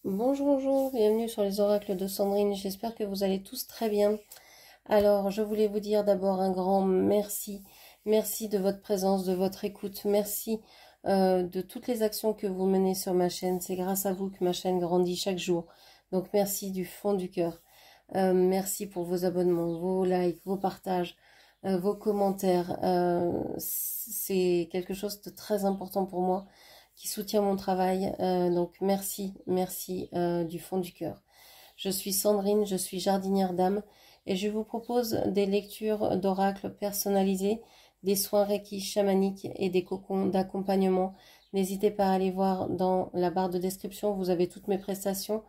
Bonjour, bonjour, bienvenue sur les oracles de Sandrine, j'espère que vous allez tous très bien. Alors, je voulais vous dire d'abord un grand merci. Merci de votre présence, de votre écoute, merci de toutes les actions que vous menez sur ma chaîne. C'est grâce à vous que ma chaîne grandit chaque jour. Donc, merci du fond du cœur. Merci pour vos abonnements, vos likes, vos partages, vos commentaires. C'est quelque chose de très important pour moi qui soutient mon travail. Donc merci, merci du fond du cœur. Je suis Sandrine, je suis jardinière d'âme et je vous propose des lectures d'oracles personnalisées, des soins Reiki chamaniques et des cocons d'accompagnement. N'hésitez pas à aller voir dans la barre de description, vous avez toutes mes prestations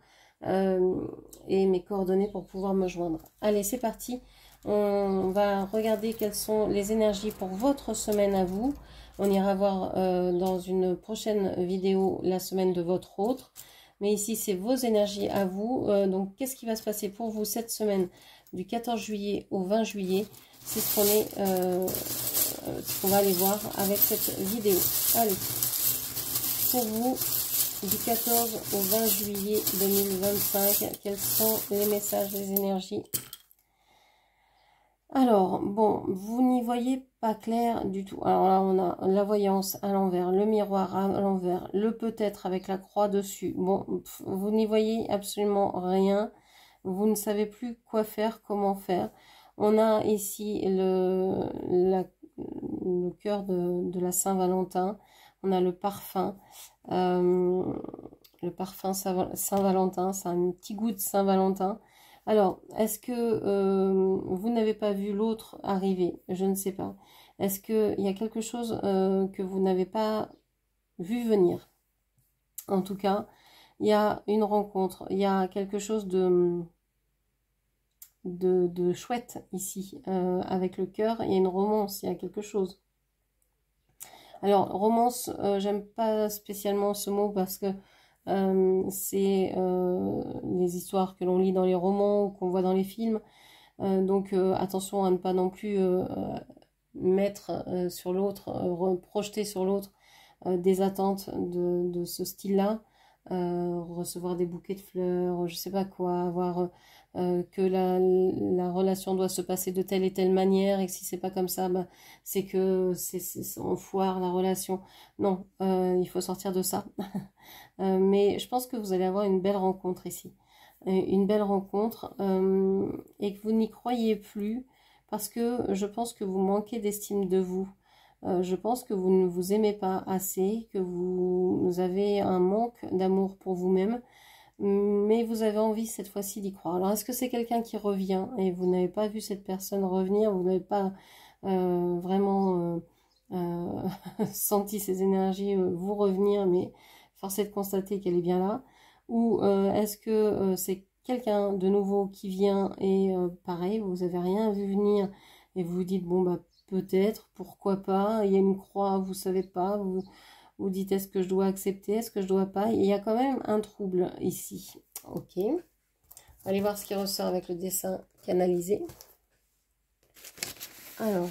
et mes coordonnées pour pouvoir me joindre. Allez, c'est parti. On va regarder quelles sont les énergies pour votre semaine à vous. On ira voir dans une prochaine vidéo la semaine de votre autre. Mais ici, c'est vos énergies à vous. Donc, qu'est-ce qui va se passer pour vous cette semaine du 14 juillet au 20 juillet? C'est ce qu'on va aller voir avec cette vidéo. Allez, pour vous, du 14 au 20 juillet 2025, quels sont les messages, les énergies? Alors, bon, vous n'y voyez pas clair du tout. Alors là, on a la voyance à l'envers, le miroir à l'envers, le peut-être avec la croix dessus. Bon, vous n'y voyez absolument rien. Vous ne savez plus quoi faire, comment faire. On a ici le cœur de la Saint-Valentin. On a le parfum. Le parfum Saint-Valentin, c'est un petit goût de Saint-Valentin. Alors, est-ce que vous n'avez pas vu l'autre arriver? Je ne sais pas. Est-ce qu'il y a quelque chose que vous n'avez pas vu venir? En tout cas, il y a une rencontre, il y a quelque chose de chouette ici. Avec le cœur, il y a une romance, il y a quelque chose. Alors, romance, j'aime pas spécialement ce mot parce que c'est les histoires que l'on lit dans les romans ou qu'on voit dans les films. Donc attention à ne pas non plus mettre sur l'autre, projeter sur l'autre des attentes de ce style-là. Recevoir des bouquets de fleurs, je sais pas quoi, avoir que la relation doit se passer de telle et telle manière et que si c'est pas comme ça, bah, c'est que on foire la relation. Non, il faut sortir de ça. Mais je pense que vous allez avoir une belle rencontre ici. Une belle rencontre et que vous n'y croyez plus parce que je pense que vous manquez d'estime de vous. Je pense que vous ne vous aimez pas assez, que vous avez un manque d'amour pour vous-même, mais vous avez envie cette fois-ci d'y croire. Alors est-ce que c'est quelqu'un qui revient et vous n'avez pas vu cette personne revenir, vous n'avez pas vraiment senti ces énergies vous revenir, mais force est de constater qu'elle est bien là? Ou est-ce que c'est quelqu'un de nouveau qui vient et pareil, vous avez rien vu venir et vous vous dites bon bah peut-être, pourquoi pas, il y a une croix, vous savez pas, vous dites est-ce que je dois accepter, est-ce que je dois pas, il y a quand même un trouble ici. Ok, allez voir ce qui ressort avec le dessin canalisé. Alors,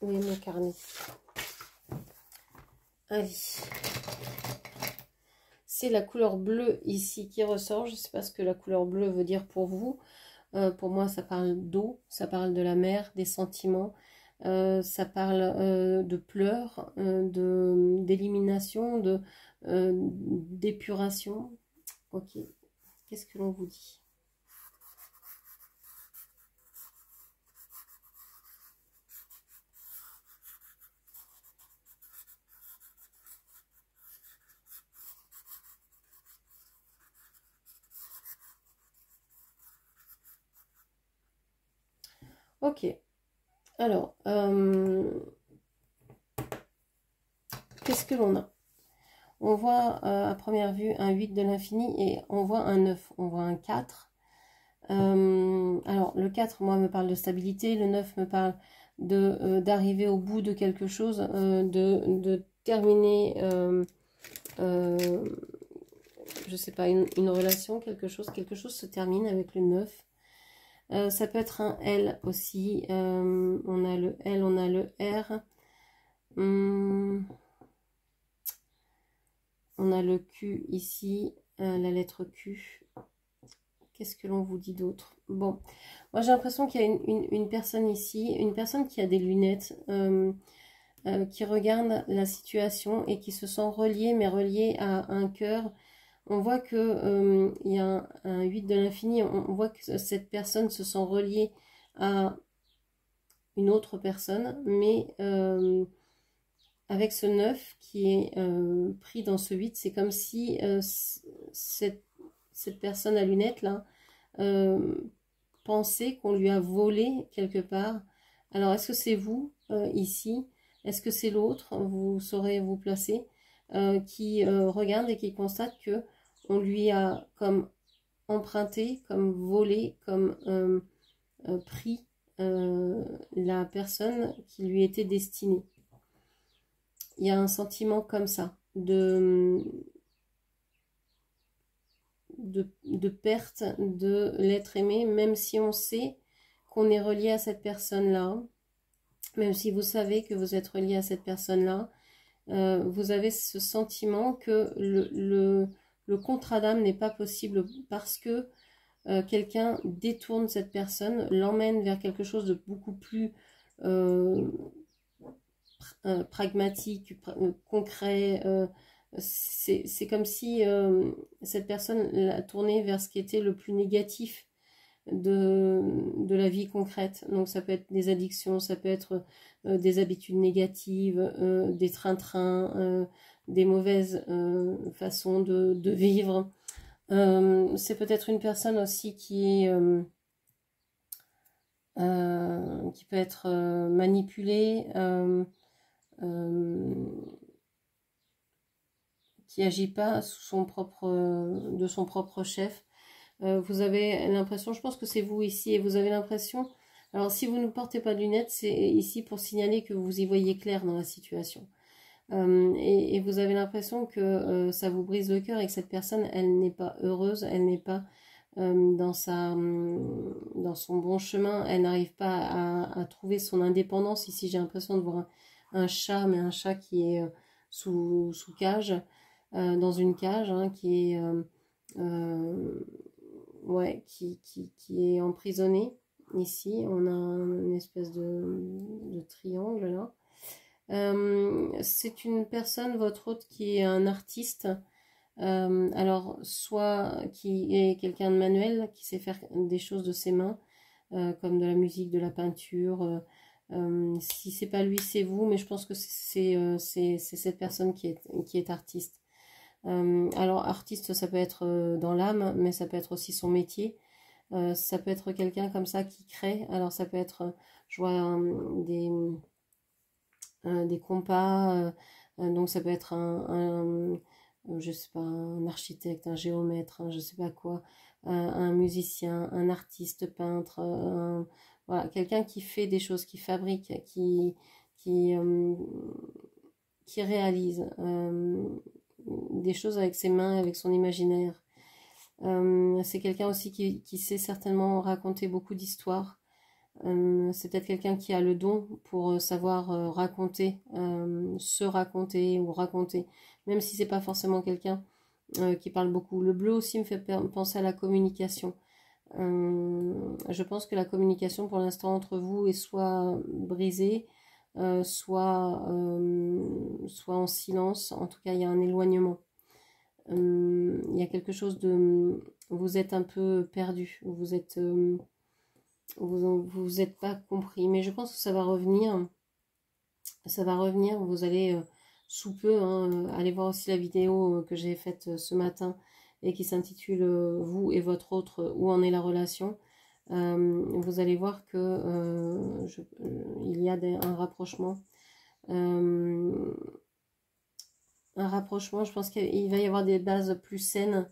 où est mon carnet? Allez, c'est la couleur bleue ici qui ressort. Je ne sais pas ce que la couleur bleue veut dire pour vous. Pour moi, ça parle d'eau, ça parle de la mer, des sentiments, ça parle de pleurs, d'élimination, d'épuration. Ok, qu'est-ce que l'on vous dit? Ok, alors, qu'est-ce que l'on a? On voit à première vue un 8 de l'infini et on voit un 9, on voit un 4. Alors, le 4, moi, me parle de stabilité, le 9 me parle d'arriver au bout de quelque chose, de terminer, je sais pas, une relation, quelque chose se termine avec le 9. Ça peut être un L aussi, on a le L, on a le R, on a le Q ici, la lettre Q. Qu'est-ce que l'on vous dit d'autre? Bon, moi j'ai l'impression qu'il y a une personne ici, une personne qui a des lunettes, qui regarde la situation et qui se sent reliée, mais reliée à un cœur. On voit que il y a un 8 de l'infini, on voit que cette personne se sent reliée à une autre personne, mais avec ce 9 qui est pris dans ce 8, c'est comme si cette personne à lunettes là pensait qu'on lui a volé quelque part. Alors est-ce que c'est vous ici? Est-ce que c'est l'autre? Vous saurez vous placer, qui regarde et qui constate que on lui a comme emprunté, comme volé, comme pris la personne qui lui était destinée. Il y a un sentiment comme ça, de perte de l'être aimé, même si on sait qu'on est relié à cette personne-là, même si vous savez que vous êtes relié à cette personne-là, vous avez ce sentiment que le contrat d'âme n'est pas possible parce que quelqu'un détourne cette personne, l'emmène vers quelque chose de beaucoup plus pragmatique, concret. C'est comme si cette personne l'a tourné vers ce qui était le plus négatif de la vie concrète. Donc ça peut être des addictions, ça peut être des habitudes négatives, des train-train, des mauvaises façons de vivre. C'est peut-être une personne aussi qui peut être manipulée, qui agit pas sous de son propre chef. Vous avez l'impression, je pense que c'est vous ici, et vous avez l'impression, alors si vous ne portez pas de lunettes, c'est ici pour signaler que vous y voyez clair dans la situation. Et vous avez l'impression que ça vous brise le cœur et que cette personne, elle n'est pas heureuse, elle n'est pas dans son bon chemin, elle n'arrive pas à trouver son indépendance. Ici, j'ai l'impression de voir un chat, mais un chat qui est sous cage, dans une cage, hein, qui est ouais, qui est emprisonné. Ici, on a une espèce de triangle là. C'est une personne, votre hôte, qui est un artiste. Alors, soit qui est quelqu'un de manuel, qui sait faire des choses de ses mains, comme de la musique, de la peinture. Si c'est pas lui, c'est vous, mais je pense que c'est cette personne qui est artiste. Alors, artiste, ça peut être dans l'âme, mais ça peut être aussi son métier. Ça peut être quelqu'un comme ça qui crée. Alors, ça peut être, je vois des compas, donc ça peut être je sais pas, un architecte, un géomètre, je sais pas quoi, un musicien, un artiste peintre, voilà, quelqu'un qui fait des choses, qui fabrique, qui, qui réalise des choses avec ses mains, avec son imaginaire. C'est quelqu'un aussi qui sait certainement raconter beaucoup d'histoires. C'est peut-être quelqu'un qui a le don pour savoir raconter, se raconter ou raconter, même si c'est pas forcément quelqu'un qui parle beaucoup. Le bleu aussi me fait penser à la communication. Je pense que la communication pour l'instant entre vous est soit brisée, soit en silence. En tout cas, il y a un éloignement. Il y a quelque chose de... Vous êtes un peu perdu, vous êtes... vous êtes pas compris, mais je pense que ça va revenir. Ça va revenir, vous allez sous peu, hein, aller voir aussi la vidéo que j'ai faite ce matin et qui s'intitule Vous et votre autre, où en est la relation. Vous allez voir que il y a un rapprochement. Un rapprochement, je pense qu'il va y avoir des bases plus saines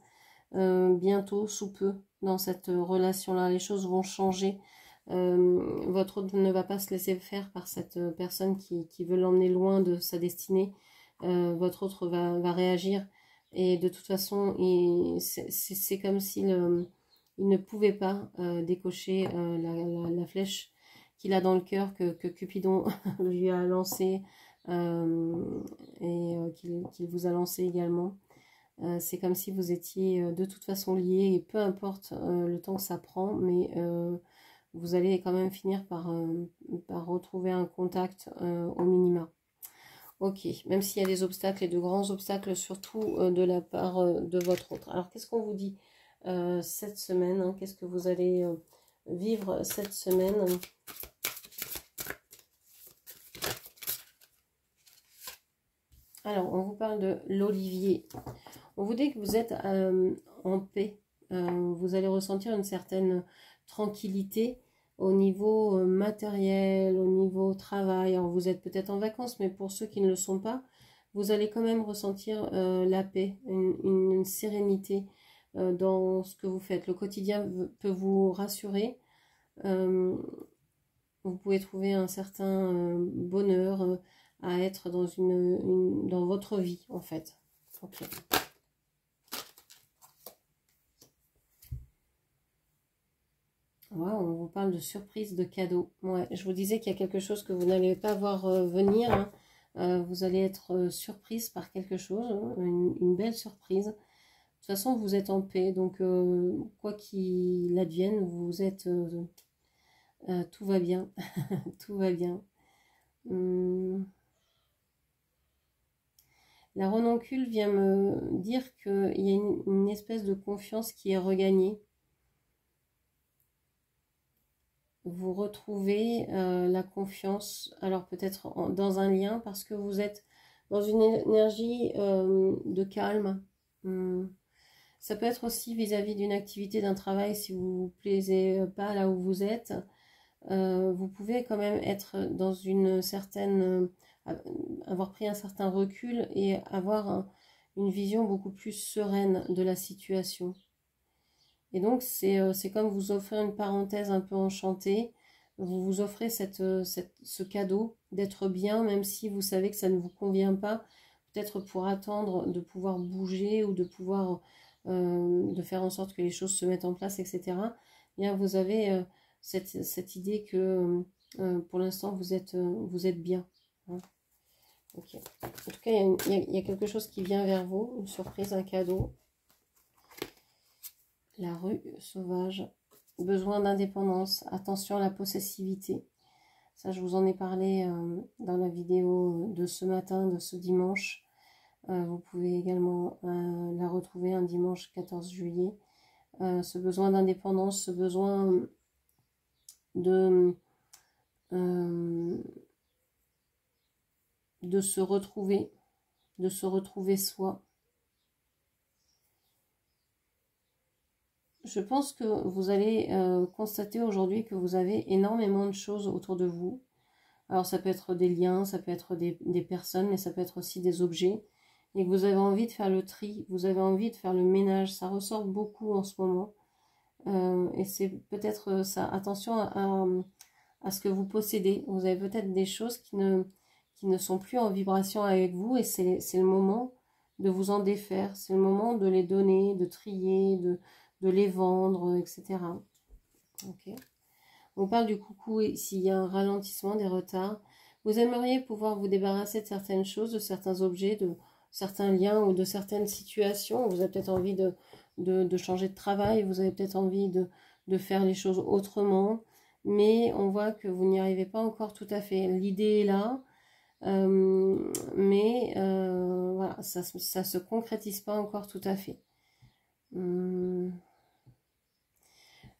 bientôt, sous peu, dans cette relation-là. Les choses vont changer. Votre autre ne va pas se laisser faire par cette personne qui veut l'emmener loin de sa destinée. Votre autre va réagir. Et de toute façon, c'est comme s'il il ne pouvait pas décocher la flèche qu'il a dans le cœur, que Cupidon lui a lancée et qu'il vous a lancé également. C'est comme si vous étiez de toute façon liés, et peu importe le temps que ça prend, mais vous allez quand même finir par retrouver un contact au minima. Ok, même s'il y a des obstacles et de grands obstacles, surtout de la part de votre autre. Alors, qu'est-ce qu'on vous dit cette semaine, hein? Qu'est-ce que vous allez vivre cette semaine? Alors, on vous parle de l'olivier. On vous dit que vous êtes en paix. Vous allez ressentir une certaine tranquillité au niveau matériel, au niveau travail. Alors, vous êtes peut-être en vacances, mais pour ceux qui ne le sont pas, vous allez quand même ressentir la paix, une sérénité dans ce que vous faites. Le quotidien peut vous rassurer. Vous pouvez trouver un certain bonheur à être dans dans votre vie, en fait. Ok. Wow, on vous parle de surprise, de cadeau. Ouais, je vous disais qu'il y a quelque chose que vous n'allez pas voir venir, hein. Vous allez être surprise par quelque chose, hein, une belle surprise. De toute façon, vous êtes en paix, donc quoi qu'il advienne, vous êtes... tout va bien, tout va bien. La renoncule vient me dire qu'il y a une espèce de confiance qui est regagnée. Vous retrouvez la confiance, alors peut-être dans un lien, parce que vous êtes dans une énergie de calme. Ça peut être aussi vis-à-vis d'une activité, d'un travail, si vous ne vous plaisez pas là où vous êtes. Vous pouvez quand même être dans une certaine... avoir pris un certain recul et avoir une vision beaucoup plus sereine de la situation. Et donc, c'est comme vous offrir une parenthèse un peu enchantée. Vous vous offrez ce cadeau d'être bien, même si vous savez que ça ne vous convient pas. Peut-être pour attendre de pouvoir bouger ou de pouvoir de faire en sorte que les choses se mettent en place, etc. Bien, vous avez cette idée que pour l'instant, vous êtes bien. Hein. Okay. En tout cas, il y a quelque chose qui vient vers vous, une surprise, un cadeau. La rue sauvage, besoin d'indépendance, attention à la possessivité. Ça, je vous en ai parlé dans la vidéo de ce matin, de ce dimanche. Vous pouvez également la retrouver un dimanche 14 juillet. Ce besoin d'indépendance, ce besoin de se retrouver soi. Je pense que vous allez constater aujourd'hui que vous avez énormément de choses autour de vous. Alors ça peut être des liens, ça peut être des personnes, mais ça peut être aussi des objets. Et que vous avez envie de faire le tri, vous avez envie de faire le ménage. Ça ressort beaucoup en ce moment. Et c'est peut-être ça. Attention à ce que vous possédez. Vous avez peut-être des choses qui ne sont plus en vibration avec vous. Et c'est le moment de vous en défaire. C'est le moment de les donner, de trier, de les vendre, etc. Ok. On parle du coucou s'il y a un ralentissement, des retards. Vous aimeriez pouvoir vous débarrasser de certaines choses, de certains objets, de certains liens ou de certaines situations. Vous avez peut-être envie de changer de travail, vous avez peut-être envie de faire les choses autrement, mais on voit que vous n'y arrivez pas encore tout à fait. L'idée est là, mais voilà, ça se concrétise pas encore tout à fait.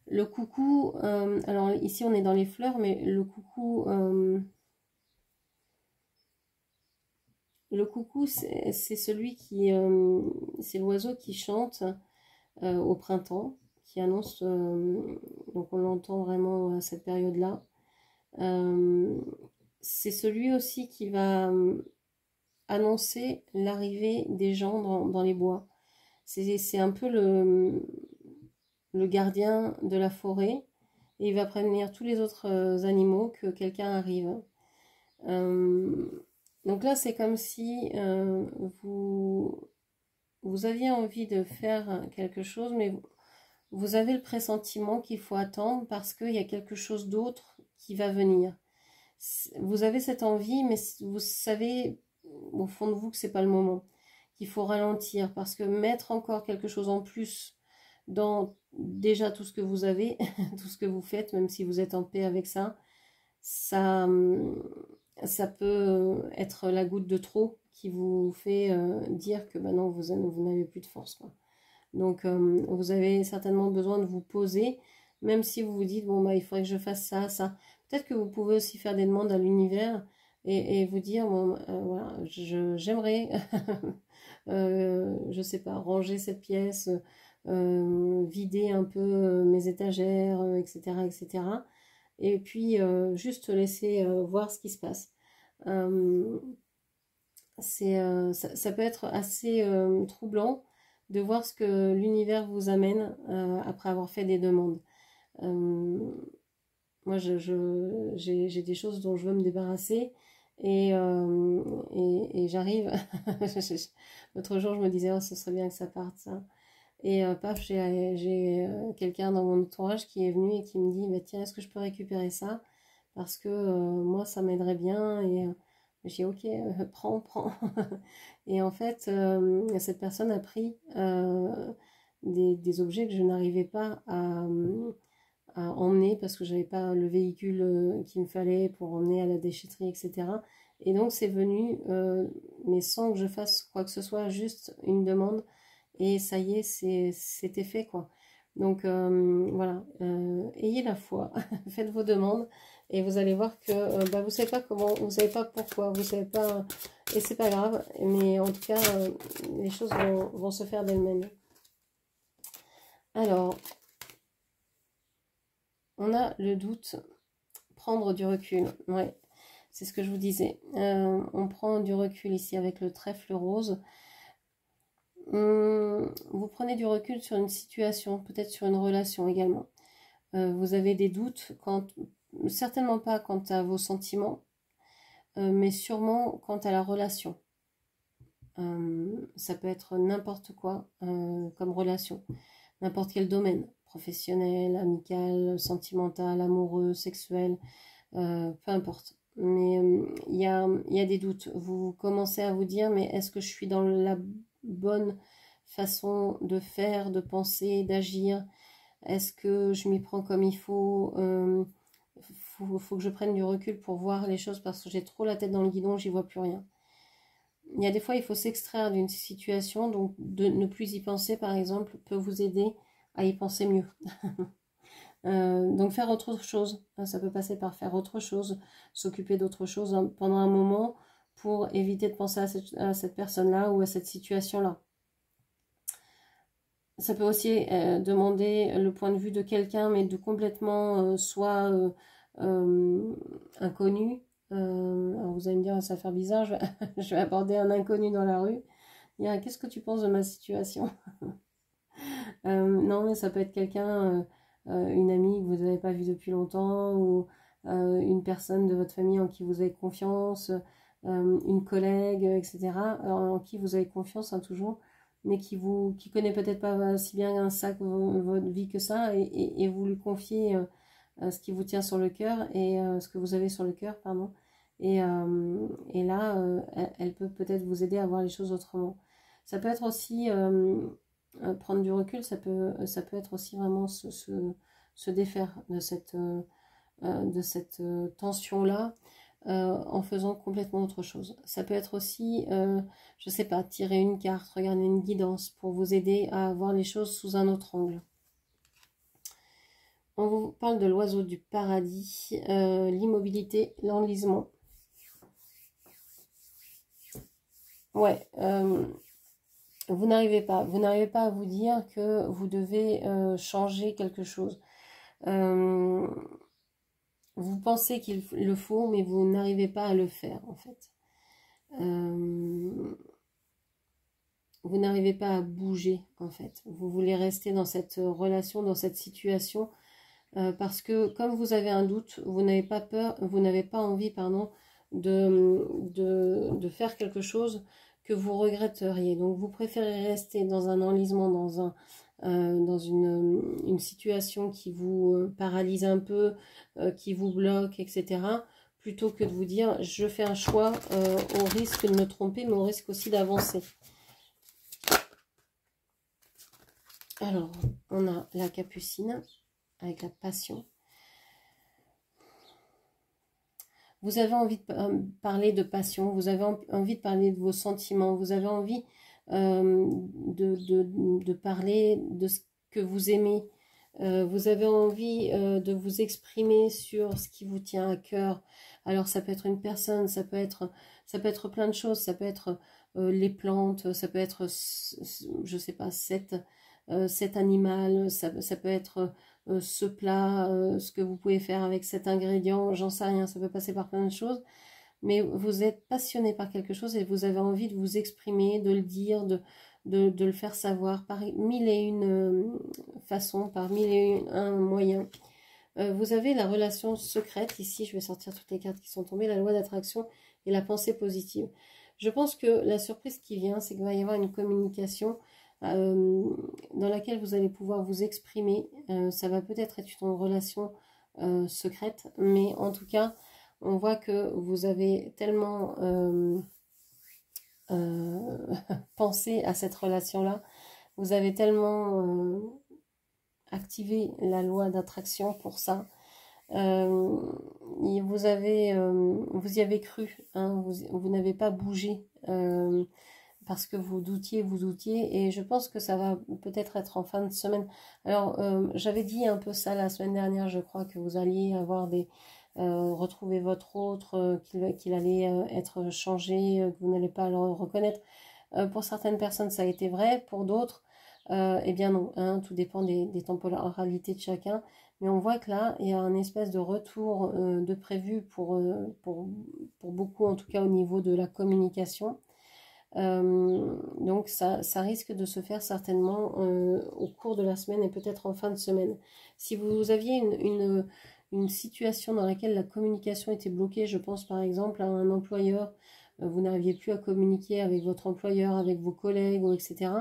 Le coucou, alors ici on est dans les fleurs, mais le coucou, c'est celui qui, c'est l'oiseau qui chante au printemps, qui annonce, donc on l'entend vraiment à cette période-là. C'est celui aussi qui va annoncer l'arrivée des gens dans les bois. C'est un peu le gardien de la forêt, et il va prévenir tous les autres animaux que quelqu'un arrive. Donc là, c'est comme si vous aviez envie de faire quelque chose, mais vous avez le pressentiment qu'il faut attendre parce qu'il y a quelque chose d'autre qui va venir. Vous avez cette envie, mais vous savez au fond de vous que c'est pas le moment. qu'il faut ralentir, parce que mettre encore quelque chose en plus dans déjà tout ce que vous avez, tout ce que vous faites, même si vous êtes en paix avec ça, ça peut être la goutte de trop qui vous fait dire que maintenant vous n'avez plus de force, quoi. Donc vous avez certainement besoin de vous poser, même si vous vous dites, bon bah il faudrait que je fasse ça, ça. Peut-être que vous pouvez aussi faire des demandes à l'univers et vous dire, bon voilà, j'aimerais, je sais pas, ranger cette pièce, vider un peu mes étagères, etc., etc. Et puis juste laisser voir ce qui se passe. Ça peut être assez troublant de voir ce que l'univers vous amène après avoir fait des demandes. Moi, j'ai des choses dont je veux me débarrasser et j'arrive. L'autre jour, je me disais, oh, ce serait bien que ça parte, ça. Et paf, j'ai quelqu'un dans mon entourage qui est venu et qui me dit, bah, tiens, est-ce que je peux récupérer ça? Parce que moi, ça m'aiderait bien. Et j'ai dit, ok, prends. Et en fait, cette personne a pris des objets que je n'arrivais pas à emmener parce que j'avais pas le véhicule qu'il me fallait pour emmener à la déchetterie, etc. Et donc c'est venu, mais sans que je fasse quoi que ce soit, juste une demande et ça y est, c'était fait, quoi. Donc voilà, ayez la foi, faites vos demandes et vous allez voir que bah, vous savez pas comment, vous savez pas pourquoi, vous savez pas, et c'est pas grave, mais en tout cas les choses vont se faire d'elles-mêmes. Alors, on a le doute, prendre du recul, ouais, c'est ce que je vous disais. On prend du recul ici avec le trèfle rose. Vous prenez du recul sur une situation, peut-être sur une relation également. Vous avez des doutes, certainement pas quant à vos sentiments, mais sûrement quant à la relation. Ça peut être n'importe quoi comme relation, n'importe quel domaine, professionnel, amical, sentimental, amoureux, sexuel, peu importe. Mais il y a des doutes. Vous commencez à vous dire, mais est-ce que je suis dans la bonne façon de faire, de penser, d'agir? Est-ce que je m'y prends comme il faut? Faut que je prenne du recul pour voir les choses parce que j'ai trop la tête dans le guidon, j'y vois plus rien. Il y a des fois, il faut s'extraire d'une situation, donc de ne plus y penser, par exemple, peut vous aider à y penser mieux. Donc faire autre chose, ça peut passer par faire autre chose, s'occuper d'autre chose pendant un moment pour éviter de penser à cette personne-là ou à cette situation-là. Ça peut aussi demander le point de vue de quelqu'un, mais de complètement soit inconnu. Alors vous allez me dire, ça va faire bizarre, je vais aborder un inconnu dans la rue. Dire, qu'est-ce que tu penses de ma situation? Non, mais ça peut être quelqu'un, une amie que vous n'avez pas vue depuis longtemps, ou une personne de votre famille en qui vous avez confiance, une collègue, etc., en qui vous avez confiance, hein, toujours, mais qui connaît peut-être pas si bien ça que votre vie que ça, et vous lui confiez ce qui vous tient sur le cœur, et ce que vous avez sur le cœur, pardon, et là, elle peut peut-être vous aider à voir les choses autrement. Ça peut être aussi... prendre du recul, ça peut être aussi vraiment se défaire de cette tension-là en faisant complètement autre chose. Ça peut être aussi, je sais pas, tirer une carte, regarder une guidance pour vous aider à voir les choses sous un autre angle. On vous parle de l'oiseau du paradis, l'immobilité, l'enlisement. Ouais, vous n'arrivez pas à vous dire que vous devez changer quelque chose. Vous pensez qu'il le faut, mais vous n'arrivez pas à le faire, en fait. Vous n'arrivez pas à bouger, en fait. Vous voulez rester dans cette relation, dans cette situation, parce que comme vous avez un doute, vous n'avez pas peur, vous n'avez pas envie, pardon, de faire quelque chose que vous regretteriez. Donc vous préférez rester dans un enlisement, dans une situation qui vous paralyse un peu, qui vous bloque, etc., plutôt que de vous dire je fais un choix au risque de me tromper, mais au risque aussi d'avancer. Alors, on a la capucine avec la passion. Vous avez envie de parler de passion, vous avez envie de parler de vos sentiments, vous avez envie de parler de ce que vous aimez. Vous avez envie de vous exprimer sur ce qui vous tient à cœur. Alors ça peut être une personne, ça peut être plein de choses, ça peut être les plantes, ça peut être, je sais pas, cet animal, ça peut être ce plat, ce que vous pouvez faire avec cet ingrédient, j'en sais rien, ça peut passer par plein de choses. Mais vous êtes passionné par quelque chose et vous avez envie de vous exprimer, de le dire, de le faire savoir par mille et une façons, par mille et un moyens. Vous avez la relation secrète, ici je vais sortir toutes les cartes qui sont tombées, la loi d'attraction et la pensée positive. Je pense que la surprise qui vient, c'est qu'il va y avoir une communication dans laquelle vous allez pouvoir vous exprimer. Ça va peut-être être une relation secrète, mais en tout cas, on voit que vous avez tellement pensé à cette relation-là, vous avez tellement activé la loi d'attraction pour ça. Vous y avez cru, hein, vous n'avez pas bougé parce que vous doutiez, et je pense que ça va peut-être être en fin de semaine. Alors, j'avais dit un peu ça la semaine dernière, je crois que vous alliez avoir retrouver votre autre, qu'il allait être changé, que vous n'allez pas le reconnaître. Pour certaines personnes, ça a été vrai, pour d'autres, eh bien non, hein, tout dépend des temporalités de chacun. Mais on voit que là, il y a un espèce de retour de prévu pour beaucoup, en tout cas au niveau de la communication. Donc ça risque de se faire certainement au cours de la semaine et peut-être en fin de semaine. Si vous aviez une situation dans laquelle la communication était bloquée, je pense par exemple à un employeur, vous n'arriviez plus à communiquer avec votre employeur, avec vos collègues, etc.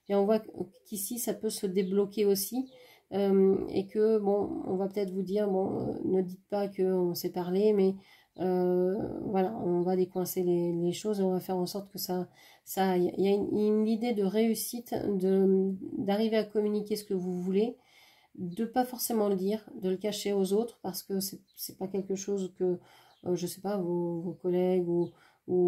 Et on voit qu'ici ça peut se débloquer aussi. Et que bon, on va peut-être vous dire, bon, ne dites pas qu'on s'est parlé, mais voilà, on va décoincer les choses et on va faire en sorte que ça aille. Il y a une idée de réussite, d'arriver à communiquer ce que vous voulez, de pas forcément le dire, de le cacher aux autres parce que c'est pas quelque chose que, je sais pas, vos collègues ou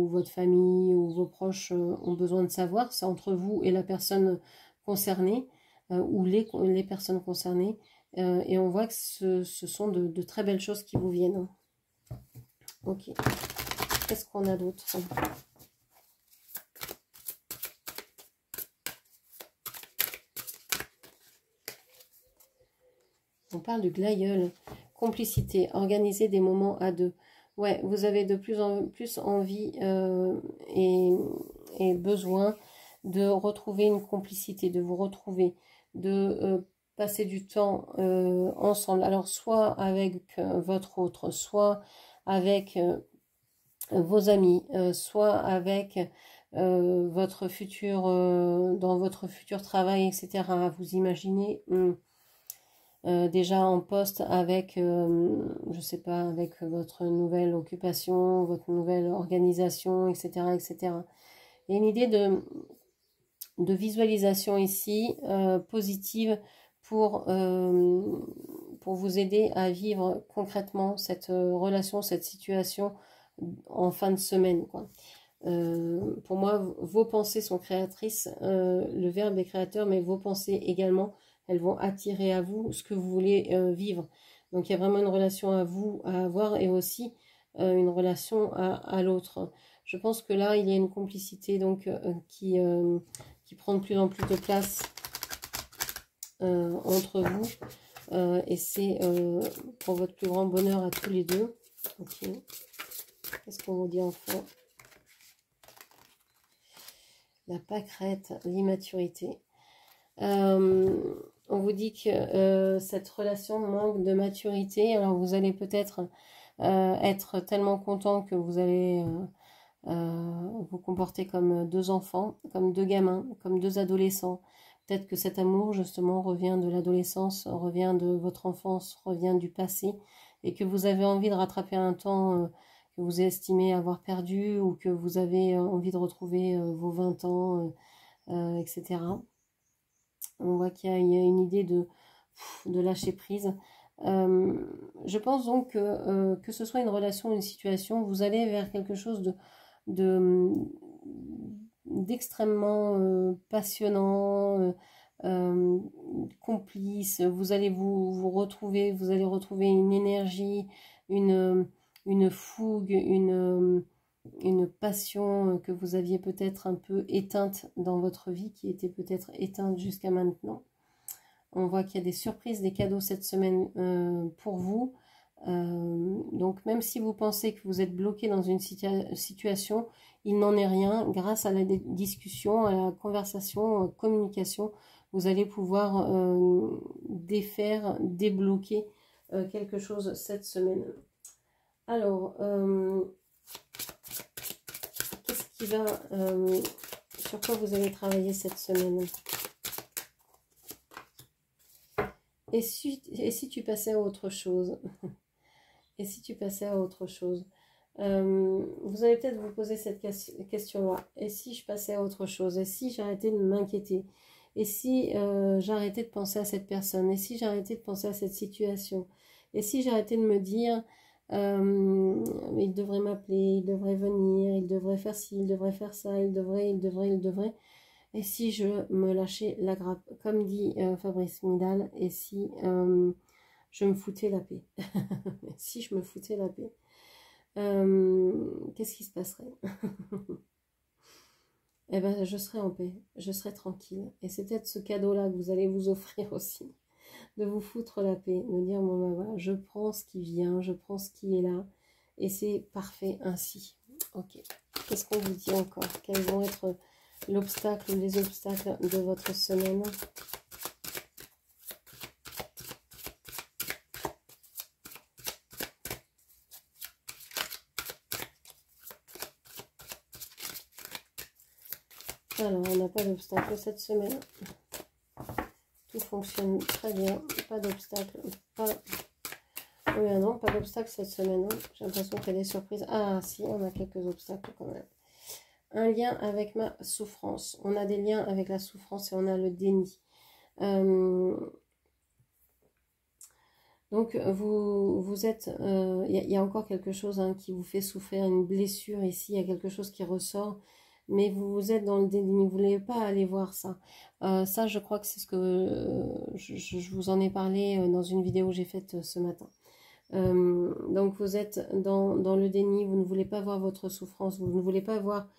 votre famille ou vos proches ont besoin de savoir. C'est entre vous et la personne concernée ou les personnes concernées. Et on voit que ce sont de très belles choses qui vous viennent. Ok. Qu'est-ce qu'on a d'autre? On parle de glaïeul, complicité, organiser des moments à deux. Ouais, vous avez de plus en plus envie et besoin de retrouver une complicité, de vous retrouver, de passer du temps ensemble. Alors, soit avec votre autre, soit avec vos amis, soit avec votre futur, dans votre futur travail, etc. Vous imaginez déjà en poste avec, je sais pas, avec votre nouvelle occupation, votre nouvelle organisation, etc., etc. Il y a une idée de visualisation ici, positive, pour vous aider à vivre concrètement cette relation, cette situation en fin de semaine, quoi. Pour moi, vos pensées sont créatrices, le verbe est créateur, mais vos pensées également, elles vont attirer à vous ce que vous voulez vivre. Donc il y a vraiment une relation à vous à avoir et aussi une relation à l'autre. Je pense que là, il y a une complicité donc qui prend de plus en plus de place entre vous. Et c'est pour votre plus grand bonheur à tous les deux. Ok. Qu'est-ce qu'on vous dit enfin? La pâquerette, l'immaturité. On vous dit que cette relation manque de maturité. Alors vous allez peut-être être tellement content que vous allez vous comporter comme deux enfants, comme deux gamins, comme deux adolescents. Peut-être que cet amour justement revient de l'adolescence, revient de votre enfance, revient du passé, et que vous avez envie de rattraper un temps que vous estimez avoir perdu, ou que vous avez envie de retrouver vos 20 ans, etc. On voit qu'il y a une idée de lâcher prise. Je pense donc que ce soit une relation ou une situation, vous allez vers quelque chose d'extrêmement passionnant, complice. Vous allez vous retrouver, vous allez retrouver une énergie, une fougue, une passion que vous aviez peut-être un peu éteinte dans votre vie, qui était peut-être éteinte jusqu'à maintenant. On voit qu'il y a des surprises, des cadeaux cette semaine pour vous. Donc même si vous pensez que vous êtes bloqué dans une situation, il n'en est rien. Grâce à la discussion, à la conversation, communication, vous allez pouvoir défaire, débloquer quelque chose cette semaine. Alors, qu'est-ce qui va... sur quoi vous allez travailler cette semaine ? Et si tu passais à autre chose? Et si tu passais à autre chose? Vous allez peut-être vous poser cette question-là. Et si je passais à autre chose? Et si j'arrêtais de m'inquiéter? Et si j'arrêtais de penser à cette personne? Et si j'arrêtais de penser à cette situation? Et si j'arrêtais de me dire, il devrait m'appeler, il devrait venir, il devrait faire ci, il devrait faire ça, il devrait... Et si je me lâchais la grappe, comme dit Fabrice Midal, et si je me foutais la paix? Si je me foutais la paix, qu'est-ce qui se passerait? Eh ben, je serais en paix, je serais tranquille. Et c'est peut-être ce cadeau-là que vous allez vous offrir aussi, de vous foutre la paix, de dire, bon ben voilà, je prends ce qui vient, je prends ce qui est là, et c'est parfait ainsi. Ok, qu'est-ce qu'on vous dit encore? Quels vont être l'obstacle ou les obstacles de votre semaine? Alors, on n'a pas d'obstacle cette semaine. Tout fonctionne très bien. Pas d'obstacle. Oui, non, pas d'obstacle cette semaine. Hein. J'ai l'impression qu'il y a des surprises. Ah, si, on a quelques obstacles quand même. Un lien avec ma souffrance. On a des liens avec la souffrance et on a le déni. Donc, vous êtes... Il y a encore quelque chose hein, qui vous fait souffrir, une blessure ici. Il y a quelque chose qui ressort. Mais vous êtes dans le déni. Vous ne voulez pas aller voir ça. Ça, je crois que c'est ce que... je vous en ai parlé dans une vidéo que j'ai faite ce matin. Donc, vous êtes dans le déni. Vous ne voulez pas voir votre souffrance. Vous ne voulez pas voir...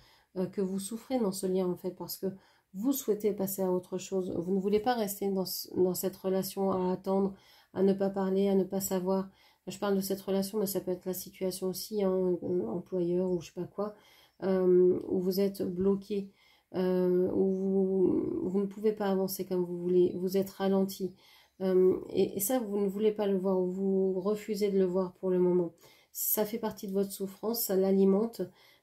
que vous souffrez dans ce lien en fait parce que vous souhaitez passer à autre chose, vous ne voulez pas rester dans cette relation à attendre, à ne pas parler, à ne pas savoir. Je parle de cette relation mais ça peut être la situation aussi, hein, employeur ou je sais pas quoi, où vous êtes bloqué, où vous ne pouvez pas avancer comme vous voulez, vous êtes ralenti, et ça vous ne voulez pas le voir, ou vous refusez de le voir pour le moment. Ça fait partie de votre souffrance, ça l'alimente.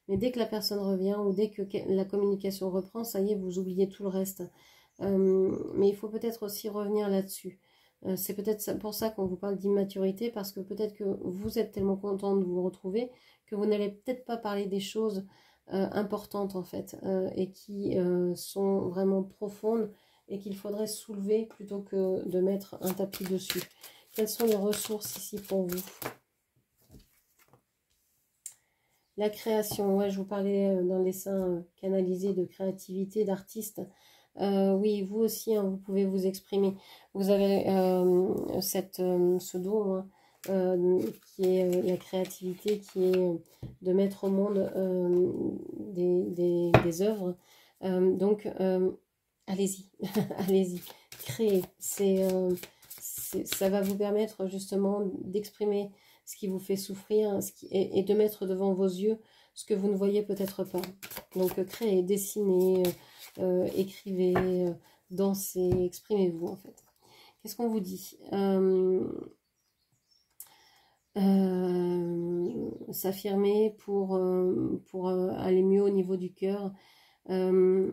Mais dès que la personne revient ou dès que la communication reprend, ça y est, vous oubliez tout le reste. Mais il faut peut-être aussi revenir là-dessus. C'est peut-être pour ça qu'on vous parle d'immaturité, parce que peut-être que vous êtes tellement content de vous retrouver que vous n'allez peut-être pas parler des choses importantes en fait, et qui sont vraiment profondes et qu'il faudrait soulever plutôt que de mettre un tapis dessus. Quelles sont les ressources ici pour vous ? La création, ouais, je vous parlais dans le dessin canalisé de créativité, d'artiste. Oui, vous aussi, hein, vous pouvez vous exprimer. Vous avez ce don hein, qui est la créativité, qui est de mettre au monde des œuvres. Donc, allez-y, allez-y, créez. Ça va vous permettre justement d'exprimer ce qui vous fait souffrir et de mettre devant vos yeux ce que vous ne voyez peut-être pas. Donc créez, dessinez, écrivez, dansez, exprimez-vous en fait. Qu'est-ce qu'on vous dit? S'affirmer pour aller mieux au niveau du cœur. On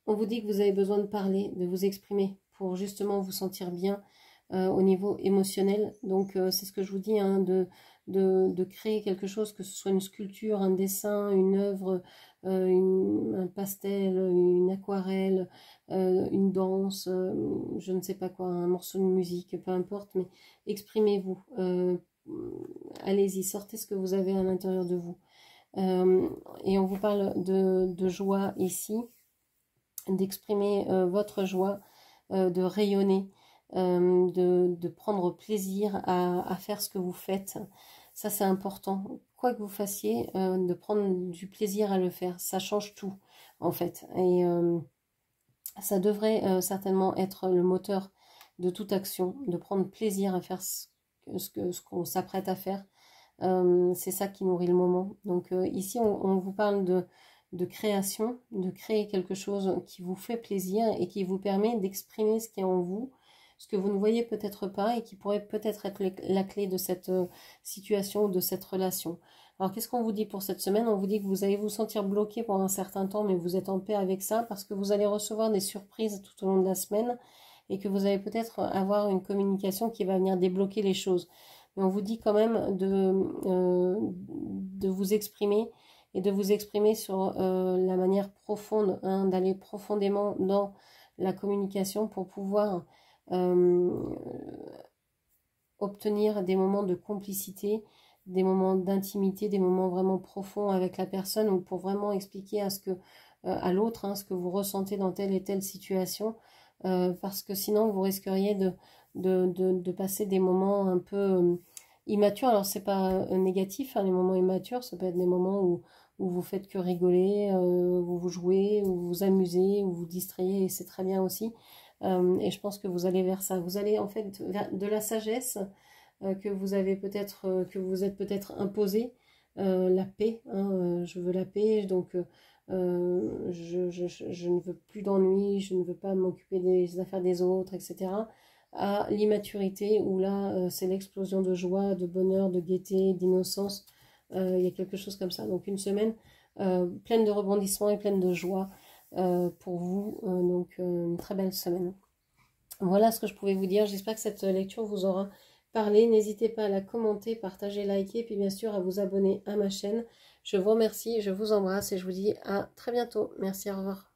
vous dit que vous avez besoin de parler, de vous exprimer pour justement vous sentir bien au niveau émotionnel. Donc c'est ce que je vous dis, hein, de créer quelque chose, que ce soit une sculpture, un dessin, une œuvre, un pastel, une aquarelle, une danse, je ne sais pas quoi, un morceau de musique, peu importe, mais exprimez-vous. Allez-y, sortez ce que vous avez à l'intérieur de vous. Et on vous parle de joie ici, d'exprimer votre joie, de rayonner, de prendre plaisir à faire ce que vous faites. Ça, c'est important. Quoi que vous fassiez, de prendre du plaisir à le faire. Ça change tout, en fait. Et ça devrait certainement être le moteur de toute action, de prendre plaisir à faire ce qu'on s'apprête à faire. C'est ça qui nourrit le moment. Donc ici, on vous parle de création, de créer quelque chose qui vous fait plaisir et qui vous permet d'exprimer ce qui est en vous, ce que vous ne voyez peut-être pas et qui pourrait peut-être être la clé de cette situation, de cette relation. Alors qu'est-ce qu'on vous dit pour cette semaine? On vous dit que vous allez vous sentir bloqué pendant un certain temps, mais vous êtes en paix avec ça parce que vous allez recevoir des surprises tout au long de la semaine et que vous allez peut-être avoir une communication qui va venir débloquer les choses. Mais on vous dit quand même de vous exprimer et de vous exprimer sur la manière profonde, hein, d'aller profondément dans la communication pour pouvoir obtenir des moments de complicité, des moments d'intimité, des moments vraiment profonds avec la personne, ou pour vraiment expliquer à l'autre, hein, ce que vous ressentez dans telle et telle situation, parce que sinon vous risqueriez de passer des moments un peu immatures. Alors c'est pas négatif, hein, les moments immatures, ça peut être des moments où vous faites que rigoler, où vous jouez, où vous vous amusez, où vous distrayez, et c'est très bien aussi. Et je pense que vous allez vers ça. Vous allez en fait vers de la sagesse que vous avez peut-être, que vous êtes peut-être imposé, la paix. Hein, je veux la paix, donc je ne veux plus d'ennui, je ne veux pas m'occuper des affaires des autres, etc. À l'immaturité où là, c'est l'explosion de joie, de bonheur, de gaieté, d'innocence. Il y a quelque chose comme ça. Donc une semaine pleine de rebondissements et pleine de joie pour vous. Donc une très belle semaine. Voilà ce que je pouvais vous dire. J'espère que cette lecture vous aura parlé. N'hésitez pas à la commenter, partager, liker, et puis bien sûr à vous abonner à ma chaîne. Je vous remercie, je vous embrasse et je vous dis à très bientôt. Merci, au revoir.